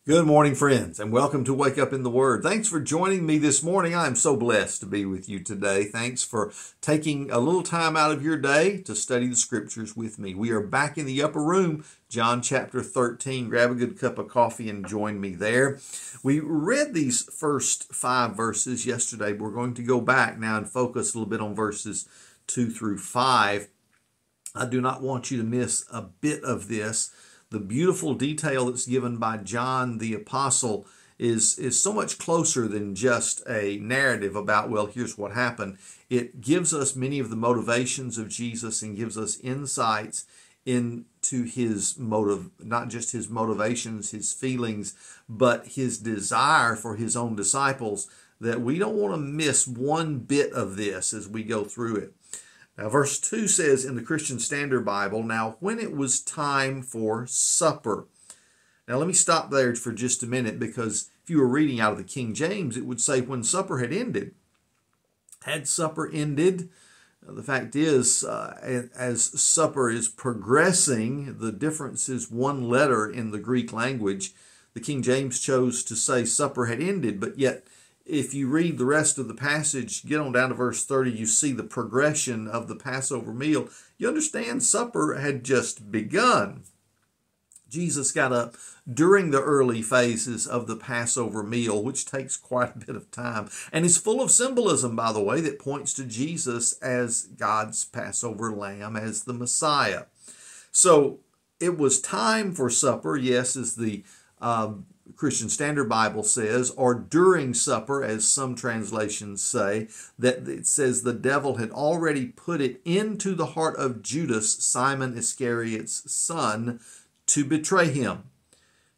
Good morning, friends, and welcome to Wake Up in the Word. Thanks for joining me this morning. I'm so blessed to be with you today. Thanks for taking a little time out of your day to study the Scriptures with me. We are back in the upper room, John chapter 13. Grab a good cup of coffee and join me there. We read these first 5 verses yesterday. We're going to go back now and focus a little bit on verses 2 through 5. I do not want you to miss a bit of this. The beautiful detail that's given by John the Apostle is so much closer than just a narrative about, well, here's what happened. It gives us many of the motivations of Jesus and gives us insights into his motive, not just his motivations, his feelings, but his desire for his own disciples, that we don't want to miss one bit of this as we go through it. Now, verse 2 says in the Christian Standard Bible, now when it was time for supper. Now, let me stop there for just a minute, because if you were reading out of the King James, it would say when supper had ended. Had supper ended? The fact is, as supper is progressing, the difference is one letter in the Greek language. The King James chose to say supper had ended, but yet if you read the rest of the passage, get on down to verse 30, you see the progression of the Passover meal. You understand supper had just begun. Jesus got up during the early phases of the Passover meal, which takes quite a bit of time, and is full of symbolism, by the way, that points to Jesus as God's Passover lamb, as the Messiah. So it was time for supper, yes, as the Christian Standard Bible says, or during supper, as some translations say, that it says the devil had already put it into the heart of Judas, Simon Iscariot's son, to betray him.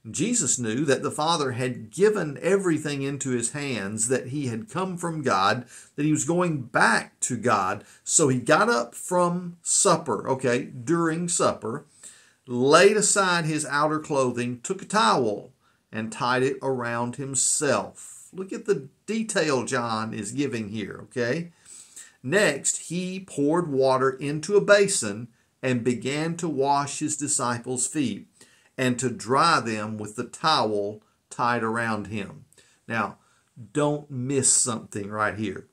Jesus knew that the Father had given everything into his hands, that he had come from God, that he was going back to God. So he got up from supper, during supper, laid aside his outer clothing, took a towel, and tied it around himself. Look at the detail John is giving here, okay? Next, he poured water into a basin and began to wash his disciples' feet and to dry them with the towel tied around him. Now, don't miss something right here.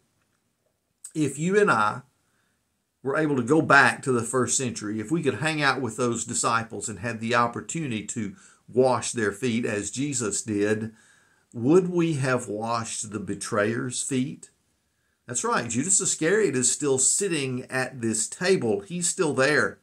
If you and I were able to go back to the first century, if we could hang out with those disciples and had the opportunity to wash their feet as Jesus did, would we have washed the betrayer's feet? That's right. Judas Iscariot is still sitting at this table. He's still there.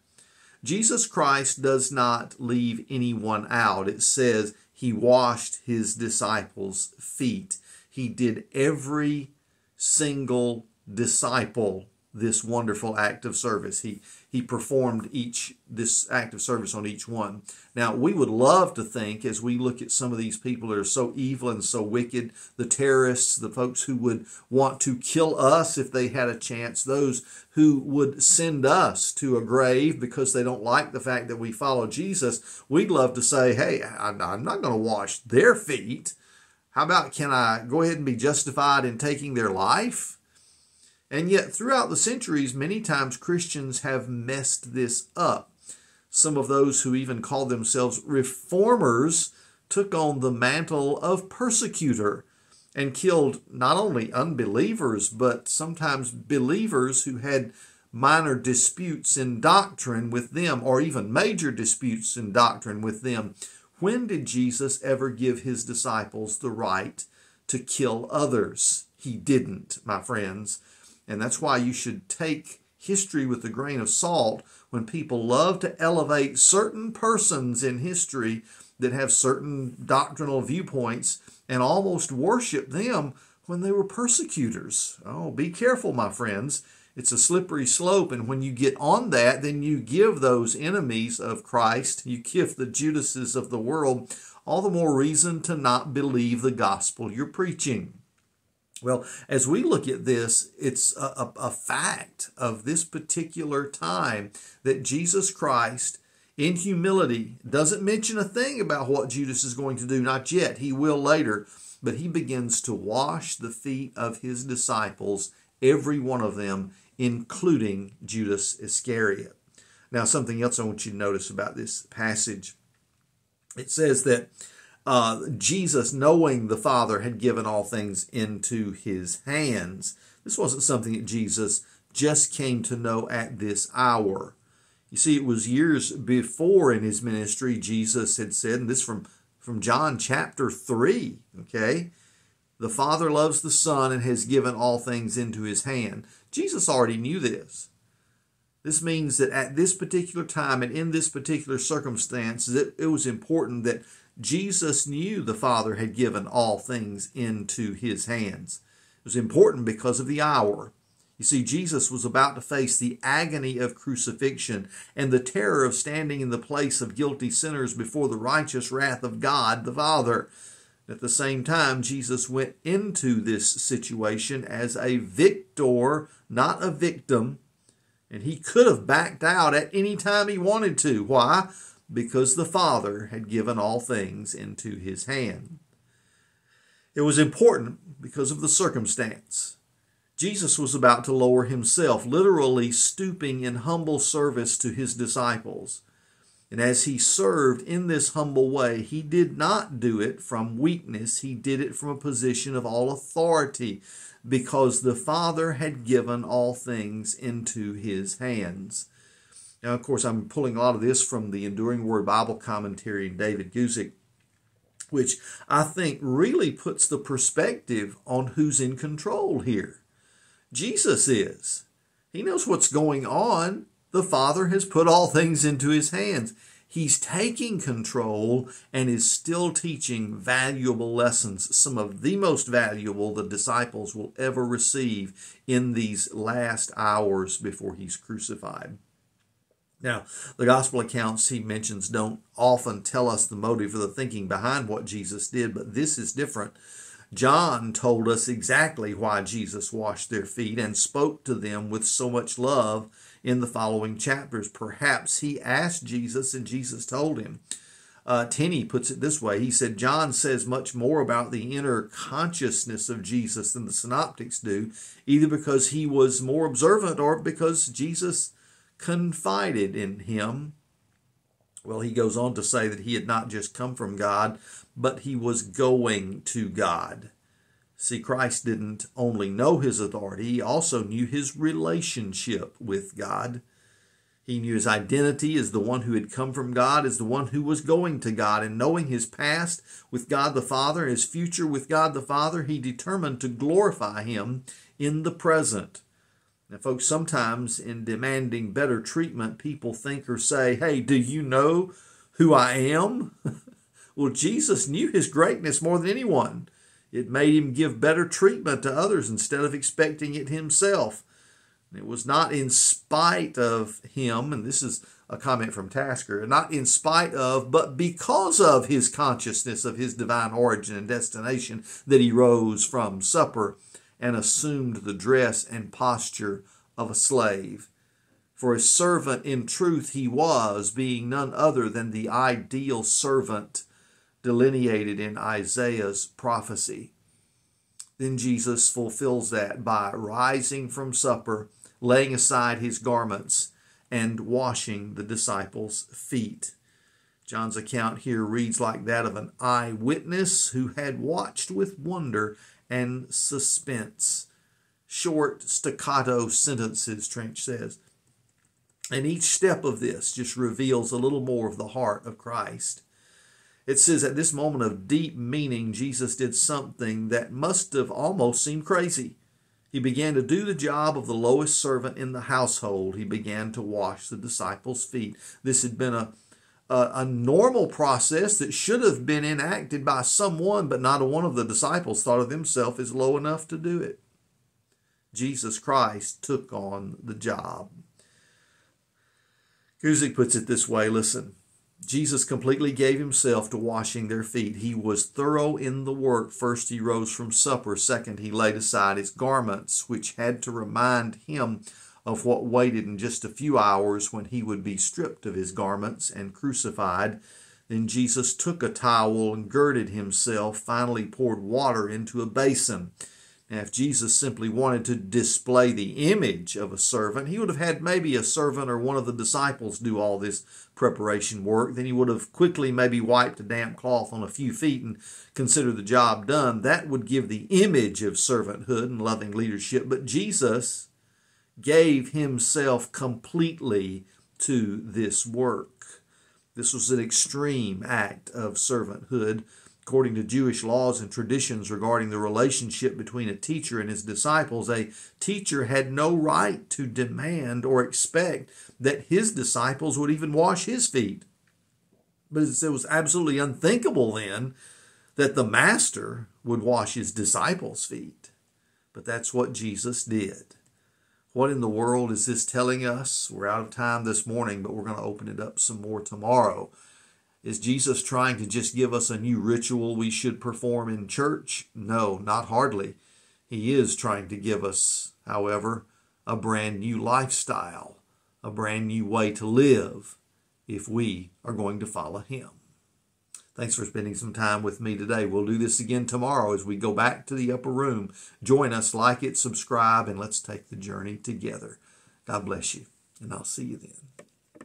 Jesus Christ does not leave anyone out. It says he washed his disciples' feet. He did every single disciple this wonderful act of service. He performed this act of service on each one. Now, we would love to think, as we look at some of these people that are so evil and so wicked, the terrorists, the folks who would want to kill us if they had a chance, those who would send us to a grave because they don't like the fact that we follow Jesus, we'd love to say, hey, I'm not going to wash their feet. How about, can I go ahead and be justified in taking their life? And yet, throughout the centuries, many times Christians have messed this up. Some of those who even call themselves reformers took on the mantle of persecutor and killed not only unbelievers, but sometimes believers who had minor disputes in doctrine with them, or even major disputes in doctrine with them. When did Jesus ever give his disciples the right to kill others? He didn't, my friends. And that's why you should take history with a grain of salt when people love to elevate certain persons in history that have certain doctrinal viewpoints and almost worship them when they were persecutors. Oh, be careful, my friends. It's a slippery slope, and when you get on that, then you give those enemies of Christ, you give the Judases of the world, all the more reason to not believe the gospel you're preaching. Well, as we look at this, it's a fact of this particular time that Jesus Christ, in humility, doesn't mention a thing about what Judas is going to do. Not yet. He will later. But he begins to wash the feet of his disciples, every one of them, including Judas Iscariot. Now, something else I want you to notice about this passage. It says that Jesus, knowing the Father had given all things into his hands. This wasn't something that Jesus just came to know at this hour. You see, it was years before in his ministry, Jesus had said, and this from John chapter 3, okay? The Father loves the Son and has given all things into his hand. Jesus already knew this. This means that at this particular time and in this particular circumstance, it was important that Jesus knew the Father had given all things into his hands. It was important because of the hour. You see, Jesus was about to face the agony of crucifixion and the terror of standing in the place of guilty sinners before the righteous wrath of God the Father. At the same time, Jesus went into this situation as a victor, not a victim. And he could have backed out at any time he wanted to. Why? Because the Father had given all things into his hand. It was important because of the circumstance. Jesus was about to lower himself, literally stooping in humble service to his disciples. And as he served in this humble way, he did not do it from weakness. He did it from a position of all authority, because the Father had given all things into his hands. Now, of course, I'm pulling a lot of this from the Enduring Word Bible Commentary in David Guzik, which I think really puts the perspective on who's in control here. Jesus is. He knows what's going on. The Father has put all things into his hands. He's taking control and is still teaching valuable lessons, some of the most valuable the disciples will ever receive in these last hours before he's crucified. Now, the gospel accounts he mentions don't often tell us the motive or the thinking behind what Jesus did, but this is different. John told us exactly why Jesus washed their feet and spoke to them with so much love in the following chapters. Perhaps he asked Jesus and Jesus told him. Tenney puts it this way. He said, John says much more about the inner consciousness of Jesus than the synoptics do, either because he was more observant or because Jesus confided in him. Well, he goes on to say that he had not just come from God, but he was going to God. See, Christ didn't only know his authority, he also knew his relationship with God. He knew his identity as the one who had come from God, as the one who was going to God. And knowing his past with God the Father, his future with God the Father, he determined to glorify him in the present. Now, folks, sometimes in demanding better treatment, people think or say, hey, do you know who I am? Well, Jesus knew his greatness more than anyone. It made him give better treatment to others instead of expecting it himself. It was not in spite of him, and this is a comment from Tasker, not in spite of, but because of his consciousness of his divine origin and destination, that he rose from supper and assumed the dress and posture of a slave. For a servant in truth he was, being none other than the ideal servant delineated in Isaiah's prophecy. Then Jesus fulfills that by rising from supper, laying aside his garments, and washing the disciples' feet. John's account here reads like that of an eyewitness who had watched with wonder and suspense. Short, staccato sentences, Trench says. And each step of this just reveals a little more of the heart of Christ. It says at this moment of deep meaning, Jesus did something that must have almost seemed crazy. He began to do the job of the lowest servant in the household. He began to wash the disciples' feet. This had been a normal process that should have been enacted by someone, but not one of the disciples thought of himself as low enough to do it. Jesus Christ took on the job. Guzik puts it this way, listen. Jesus completely gave himself to washing their feet. He was thorough in the work. First, he rose from supper. Second, he laid aside his garments, which had to remind him of what waited in just a few hours when he would be stripped of his garments and crucified. Then Jesus took a towel and girded himself, finally poured water into a basin. Now, if Jesus simply wanted to display the image of a servant, he would have had maybe a servant or one of the disciples do all this preparation work. Then he would have quickly maybe wiped a damp cloth on a few feet and considered the job done. That would give the image of servanthood and loving leadership. But Jesus gave himself completely to this work. This was an extreme act of servanthood. According to Jewish laws and traditions regarding the relationship between a teacher and his disciples, a teacher had no right to demand or expect that his disciples would even wash his feet. But it was absolutely unthinkable then that the master would wash his disciples' feet. But that's what Jesus did. What in the world is this telling us? We're out of time this morning, but we're going to open it up some more tomorrow. Is Jesus trying to just give us a new ritual we should perform in church? No, not hardly. He is trying to give us, however, a brand new lifestyle, a brand new way to live if we are going to follow him. Thanks for spending some time with me today. We'll do this again tomorrow as we go back to the upper room. Join us, like it, subscribe, and let's take the journey together. God bless you, and I'll see you then.